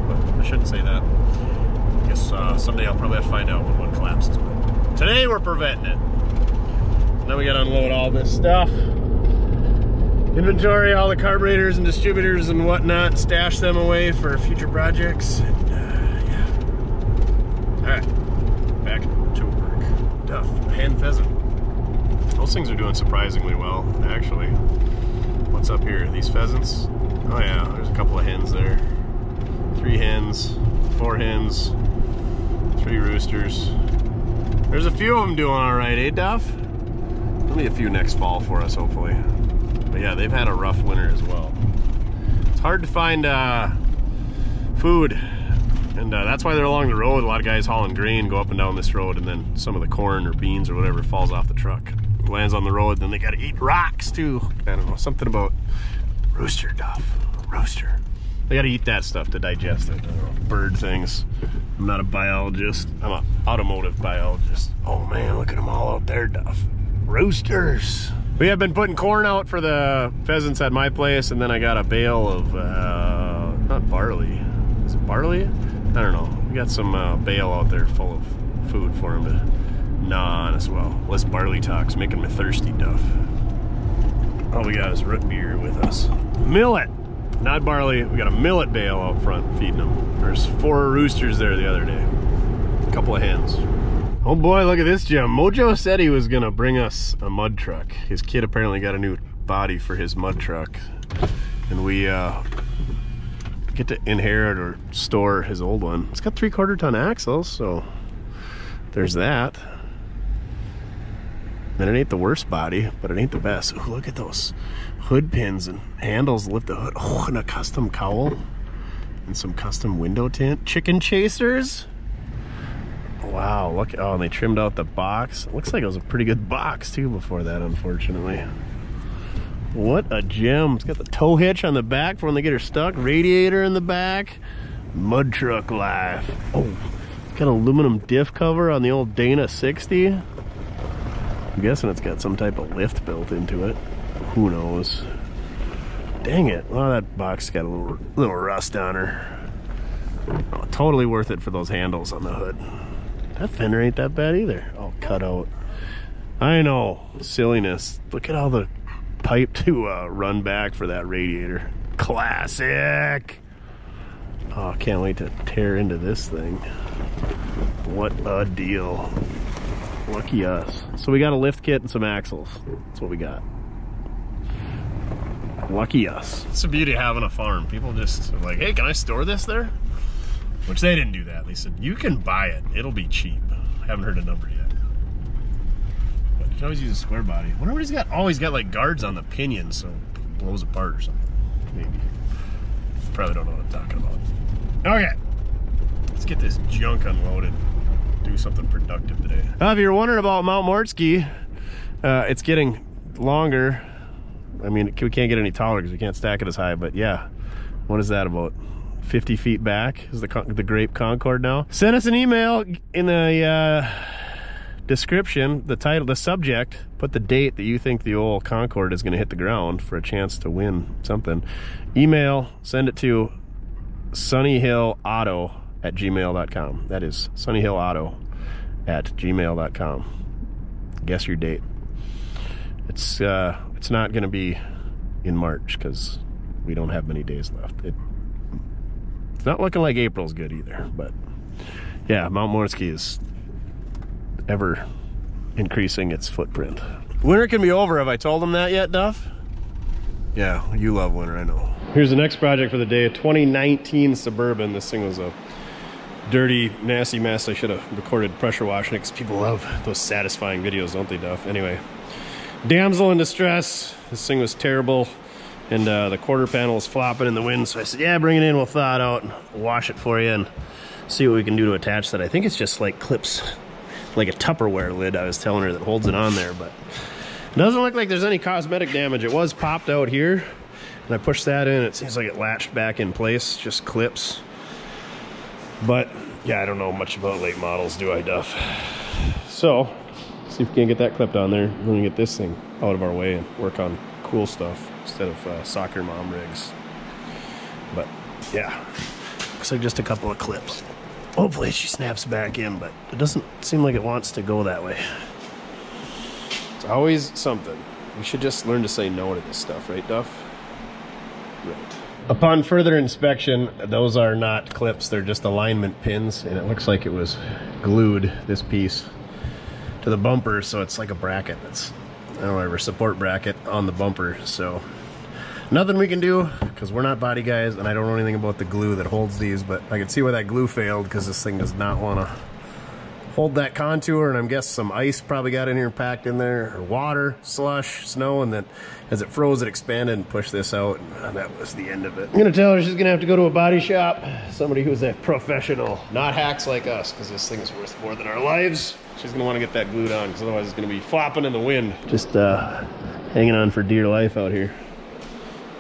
But I shouldn't say that. I guess someday I'll probably have to find out when one collapses. But today we're preventing it. Now we got to unload all this stuff. Inventory all the carburetors and distributors and whatnot, stash them away for future projects, and yeah. Alright, back to work. Duff, hand pheasant. Those things are doing surprisingly well, actually. What's up here? These pheasants? Oh yeah, there's a couple of hens there. 3 hens, 4 hens, 3 roosters. There's a few of them doing all right, eh, Duff? There'll be a few next fall for us, hopefully. But yeah, they've had a rough winter as well. It's hard to find food, and that's why they're along the road. A lot of guys hauling grain go up and down this road, and then some of the corn or beans or whatever falls off the truck. It lands on the road, then they gotta eat rocks too. I don't know, something about rooster, Duff, rooster. They gotta eat that stuff to digest it. I don't know, bird things. I'm not a biologist, I'm an automotive biologist. Oh man, look at them all out there, Duff. Roosters. We have been putting corn out for the pheasants at my place, and then I got a bale of, not barley. Is it barley? I don't know. We got some bale out there full of food for them to gnaw on as well. Less barley talk's making me thirsty, Duff. All we got is root beer with us. Millet, not barley. We got a millet bale out front feeding them. There's 4 roosters there the other day. A couple of hens. Oh boy, look at this gem. Mojo said he was gonna bring us a mud truck. His kid apparently got a new body for his mud truck. And we get to inherit or store his old one. It's got 3/4 ton axles, so there's that. And it ain't the worst body, but it ain't the best. Ooh, look at those hood pins and handles lift the hood. Oh, and a custom cowl and some custom window tint. Chicken chasers. Wow, look, oh, and they trimmed out the box. It looks like it was a pretty good box too before that, unfortunately. What a gem. It's got the tow hitch on the back for when they get her stuck, radiator in the back, mud truck life. Oh, it's got aluminum diff cover on the old Dana 60. I'm guessing it's got some type of lift built into it. Who knows? Dang it. Well, that box got a little rust on her. Oh, totally worth it for those handles on the hood. That fender ain't that bad either. All cut out. I know, silliness. Look at all the pipe to run back for that radiator. Classic. Oh, can't wait to tear into this thing. What a deal. Lucky us. So we got a lift kit and some axles. That's what we got. Lucky us. It's the beauty of having a farm. People just are like, hey, can I store this there? Which they didn't do that. They said, you can buy it. It'll be cheap. I haven't heard a number yet. But you can always use a square body. I wonder what he's got. Oh, he's got like guards on the pinion so it blows apart or something. Maybe. Probably don't know what I'm talking about. Okay. Let's get this junk unloaded. Do something productive today. If you're wondering about Mount Mortske, it's getting longer. I mean, we can't get any taller because we can't stack it as high, but yeah. What is that about? 50 feet back is the Grape Concord now. Send us an email in the description, the title, the subject, put the date that you think the old Concord is going to hit the ground for a chance to win something. Email, send it to sunnyhillauto@gmail.com. That is sunnyhillauto@gmail.com. Guess your date. It's not going to be in March because we don't have many days left. It's not looking like April's good either, but yeah, Mount Mortske is ever increasing its footprint. Winter can be over. Have I told them that yet, Duff? Yeah, you love winter, I know. Here's the next project for the day, a 2019 Suburban. This thing was a dirty, nasty mess. I should have recorded pressure washing it because people love those satisfying videos, don't they, Duff? Anyway, damsel in distress. This thing was terrible. And the quarter panel was flopping in the wind, so I said, yeah, bring it in, we'll thaw it out, and wash it for you, and see what we can do to attach that. I think it's just like clips, like a Tupperware lid, I was telling her, that holds it on there, but it doesn't look like there's any cosmetic damage. It was popped out here, and I pushed that in, it seems like it latched back in place, just clips. But, yeah, I don't know much about late models, do I, Duff? So, see if we can get that clipped on there. We're gonna get this thing out of our way and work on cool stuff instead of soccer mom rigs. But yeah, looks like just a couple of clips. Hopefully she snaps back in, but it doesn't seem like it wants to go that way. It's always something. We should just learn to say no to this stuff, right, Duff? Right. Upon further inspection, those are not clips, they're just alignment pins, and it looks like it was glued, this piece, to the bumper, so it's like a bracket that's, I don't know, a support bracket on the bumper. So Nothing we can do because we're not body guys and I don't know anything about the glue that holds these, but I can see why that glue failed because this thing does not want to hold that contour, and I'm guessing some ice probably got in here packed in there, or water, slush, snow, and then as it froze it expanded and pushed this out, and that was the end of it. I'm gonna tell her she's gonna have to go to a body shop, somebody who's a professional, not hacks like us, because this thing is worth more than our lives. She's gonna want to get that glued on because otherwise it's gonna be flopping in the wind. Just hanging on for dear life out here.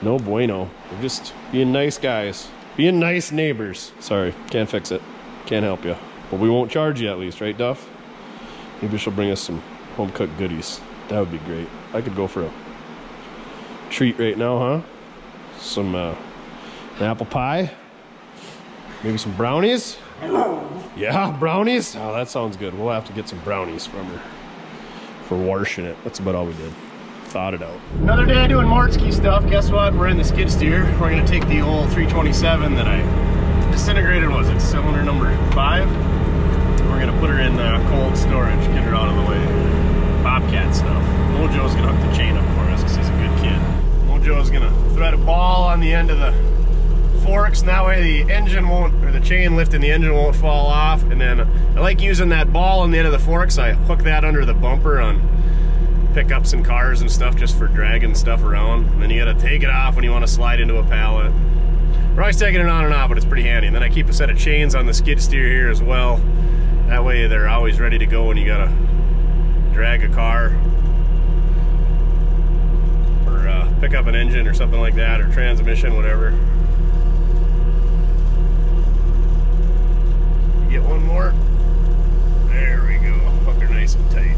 No bueno. We're just being nice guys, being nice neighbors. Sorry, can't fix it, can't help you. But we won't charge you at least, right, Duff? Maybe she'll bring us some home-cooked goodies. That would be great. I could go for a treat right now, huh? Some an apple pie. Maybe some brownies? Yeah, brownies? Oh, that sounds good. We'll have to get some brownies from her for washing it. That's about all we did. Thought it out. Another day doing Mortske stuff. Guess what? We're in the skid steer. We're going to take the old 327 that I disintegrated, was it cylinder number 5? We're gonna put her in cold storage, get her out of the way. Bobcat stuff. Mojo's gonna hook the chain up for us because he's a good kid. Mojo's gonna thread a ball on the end of the forks, and that way the engine won't, or the chain lifting the engine won't fall off. And then I like using that ball on the end of the forks. I hook that under the bumper on pickups and cars and stuff just for dragging stuff around. And then you gotta take it off when you want to slide into a pallet. We're always taking it on and off, but it's pretty handy. And then I keep a set of chains on the skid steer here as well. That way they're always ready to go when you gotta drag a car or pick up an engine or something like that, or transmission, whatever. Get one more. There we go. Hook her nice and tight.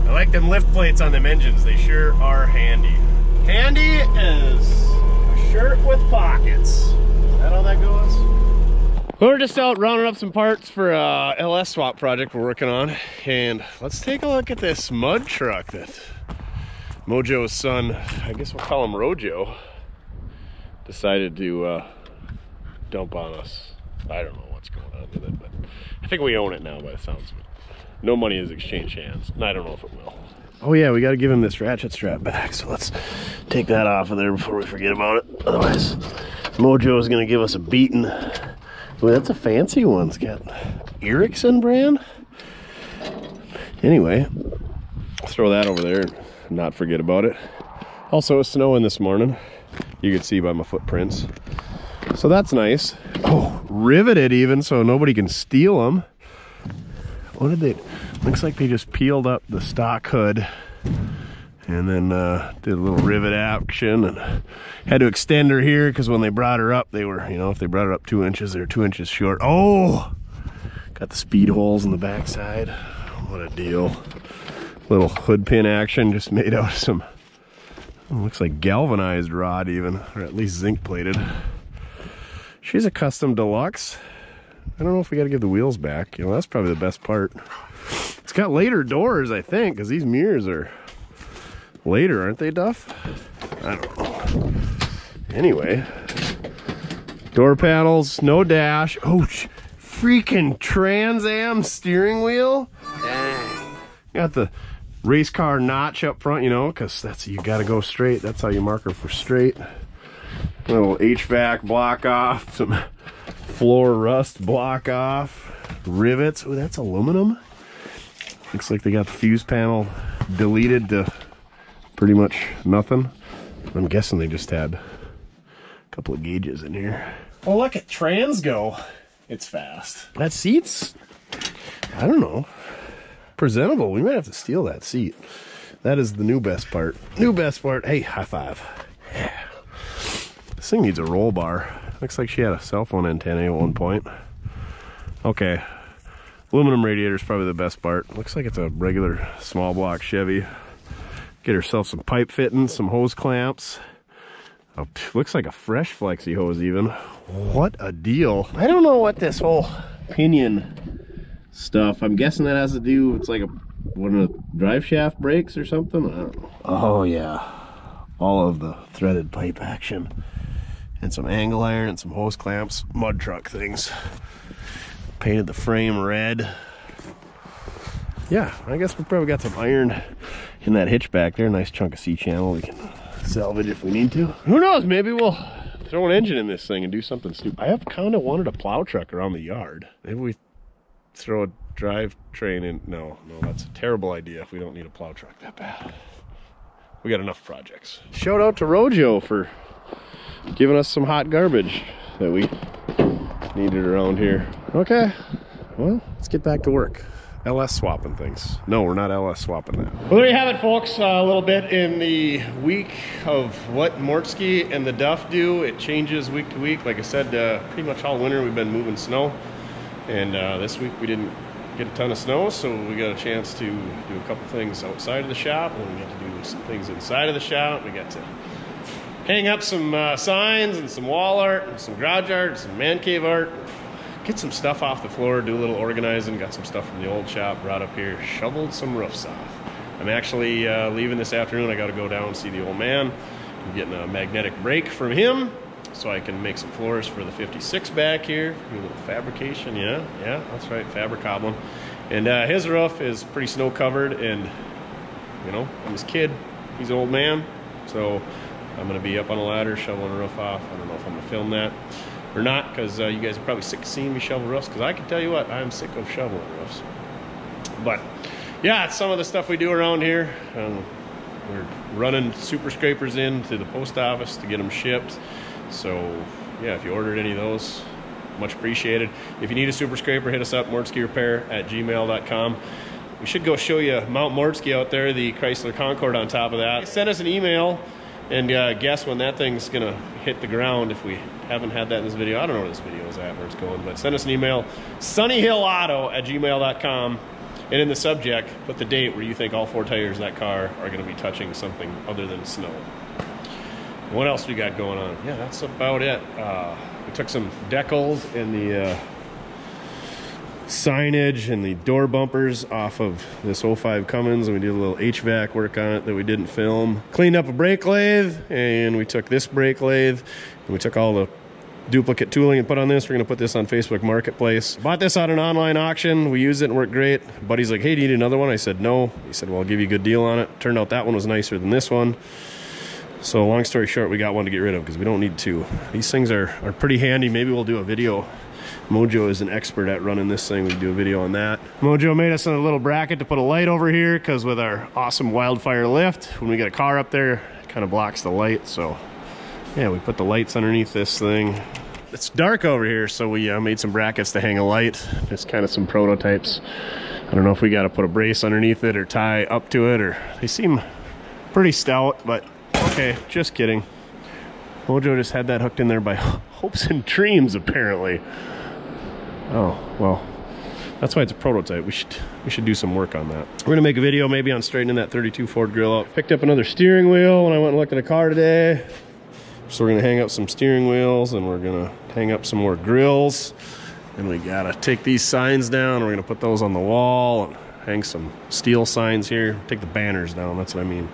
I like them lift plates on them engines. They sure are handy. Handy as a shirt with pockets. Is that how that goes? We're just out rounding up some parts for a LS swap project we're working on, and let's take a look at this mud truck that Mojo's son, I guess we'll call him Rojo, decided to dump on us. I don't know what's going on with it, but I think we own it now by the sounds of it. No money has exchanged hands, and I don't know if it will. Oh yeah, we got to give him this ratchet strap back, so let's take that off of there before we forget about it. Otherwise, Mojo is going to give us a beating. Boy, that's a fancy one. It's got Ericsson brand. Anyway, throw that over there and not forget about it. Also, it's snowing this morning. You can see by my footprints. So that's nice. Oh, riveted even, so nobody can steal them. What did they... Looks like they just peeled up the stock hood and then did a little rivet action, and had to extend her here because when they brought her up, they were, you know, if they brought her up 2 inches, they were 2 inches short. Oh, got the speed holes in the backside. What a deal. Little hood pin action just made out of some, looks like galvanized rod even, or at least zinc plated. She's a custom deluxe. I don't know if we got to give the wheels back. You know, that's probably the best part. It's got later doors, I think, because these mirrors are later, aren't they, Duff? I don't know. Anyway, door panels, no dash. Oh, freaking Trans Am steering wheel. Dang. Got the race car notch up front, you know, because that's, you got to go straight. That's how you mark her for straight. A little HVAC block off, some floor rust block off, rivets. Oh, that's aluminum. Looks like they got the fuse panel deleted to pretty much nothing. I'm guessing they just had a couple of gauges in here. Oh, look at Trans go. It's fast. That seat's, I don't know, presentable. We might have to steal that seat. That is the new best part. New best part. Hey, high five. Yeah. This thing needs a roll bar. Looks like she had a cell phone antenna at one point. Okay. Aluminum radiator is probably the best part. Looks like it's a regular small block Chevy. Get herself some pipe fittings, some hose clamps. Oh, looks like a fresh flexi hose even. What a deal. I don't know what this whole pinion stuff, I'm guessing that has to do, it's like a, one of the drive shaft brakes or something. I don't know. Oh yeah. All of the threaded pipe action. And some angle iron and some hose clamps, mud truck things. Painted the frame red. Yeah, I guess we probably got some iron in that hitch back there. Nice chunk of C-channel. We can salvage if we need to. Who knows, maybe we'll throw an engine in this thing and do something stupid. I have kind of wanted a plow truck around the yard. Maybe we throw a drive train in. No, that's a terrible idea. We don't need a plow truck that bad. We got enough projects. Shout out to Rojo for giving us some hot garbage that we needed around here. Okay, well, let's get back to work. LS swapping things. No, we're not LS swapping that. Well, there you have it, folks. A little bit in the week of what Mortske and the Duff do. It changes week to week. Like I said, pretty much all winter we've been moving snow. And this week we didn't get a ton of snow, so we got a chance to do a couple things outside of the shop, and we got to do some things inside of the shop. We got to hang up some signs and some wall art and some garage art and some man cave art. Get some stuff off the floor, do a little organizing. Got some stuff from the old shop, brought up here, shoveled some roofs off. I'm actually leaving this afternoon. I got to go down and see the old man. I'm getting a magnetic brake from him so I can make some floors for the 56 back here. Do a little fabrication, yeah, that's right, fabricobbling. And his roof is pretty snow covered, and you know, I'm his kid, he's an old man, so I'm gonna be up on a ladder shoveling a roof off. I don't know if I'm gonna film that or not, because you guys are probably sick of seeing me shovel roofs, because I can tell you what, I'm sick of shoveling roofs. But yeah, it's some of the stuff we do around here. We're running super scrapers in to the post office to get them shipped. So yeah, if you ordered any of those, much appreciated. If you need a super scraper, hit us up, mortskerepair@gmail.com. We should go show you Mount Mortske out there, the Chrysler Concorde on top of that. Send us an email and guess when that thing's gonna hit the ground. If we haven't had that in this video, I don't know where this video is at, where it's going, but send us an email, sunnyhillauto@gmail.com, and in the subject, put the date where you think all 4 tires of that car are gonna be touching something other than snow. What else we got going on? Yeah, that's about it. We took some decals and the signage and the door bumpers off of this 05 Cummins, and we did a little HVAC work on it that we didn't film. Cleaned up a brake lathe, and we took this brake lathe and we took all the duplicate tooling and put on this. We're gonna put this on Facebook Marketplace. Bought this on an online auction. We used it and worked great. Buddy's like, hey, do you need another one? I said no. He said, well, I'll give you a good deal on it. Turned out that one was nicer than this one. So long story short, we got one to get rid of because we don't need 2. These things are pretty handy. Maybe we'll do a video. Mojo is an expert at running this thing. We can do a video on that. Mojo made us a little bracket to put a light over here, because with our awesome wildfire lift, when we get a car up there, it kind of blocks the light. So yeah, we put the lights underneath this thing. It's dark over here, so we made some brackets to hang a light. Just kind of some prototypes. I don't know if we got to put a brace underneath it or tie up to it, or they seem pretty stout, but okay, just kidding. Mojo just had that hooked in there by hopes and dreams, apparently. Oh, well, that's why it's a prototype. We should do some work on that. We're gonna make a video maybe on straightening that 32 Ford grill up. Picked up another steering wheel when I went and looked at a car today. So we're gonna hang up some steering wheels, and we're gonna hang up some more grills. And we gotta take these signs down. We're gonna put those on the wall and hang some steel signs here. Take the banners down, that's what I mean.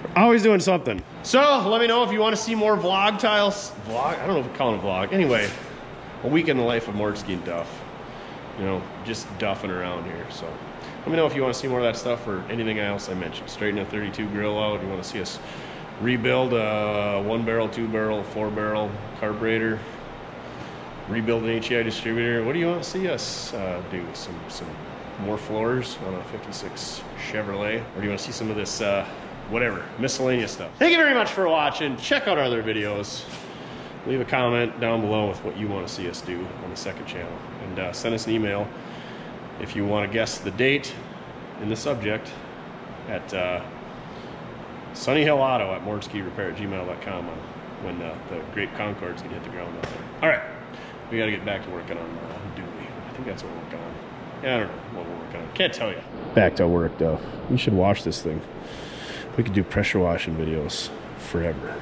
We're always doing something. So let me know if you want to see more vlog tiles. I don't know if we call it a vlog. Anyway, a week in the life of Mortske and Duff. You know, just duffing around here. So let me know if you want to see more of that stuff or anything else I mentioned. Straighten a 32 grill out. You want to see us rebuild a 1-barrel, 2-barrel, 4-barrel carburetor. Rebuild an HEI distributor. What do you want to see us do? Some more floors on a 56 Chevrolet? Or do you want to see some of this whatever, miscellaneous stuff? Thank you very much for watching. Check out our other videos. Leave a comment down below with what you want to see us do on the second channel. And send us an email if you want to guess the date in the subject at sunnyhillauto@mortskerepair@gmail.com when the great Concorde's gonna hit the ground out there. All right, we got to get back to working on Dooley. I think that's what we're working on. Yeah, I don't know what we're working on. Can't tell you. Back to work, though. We should wash this thing. We could do pressure washing videos forever.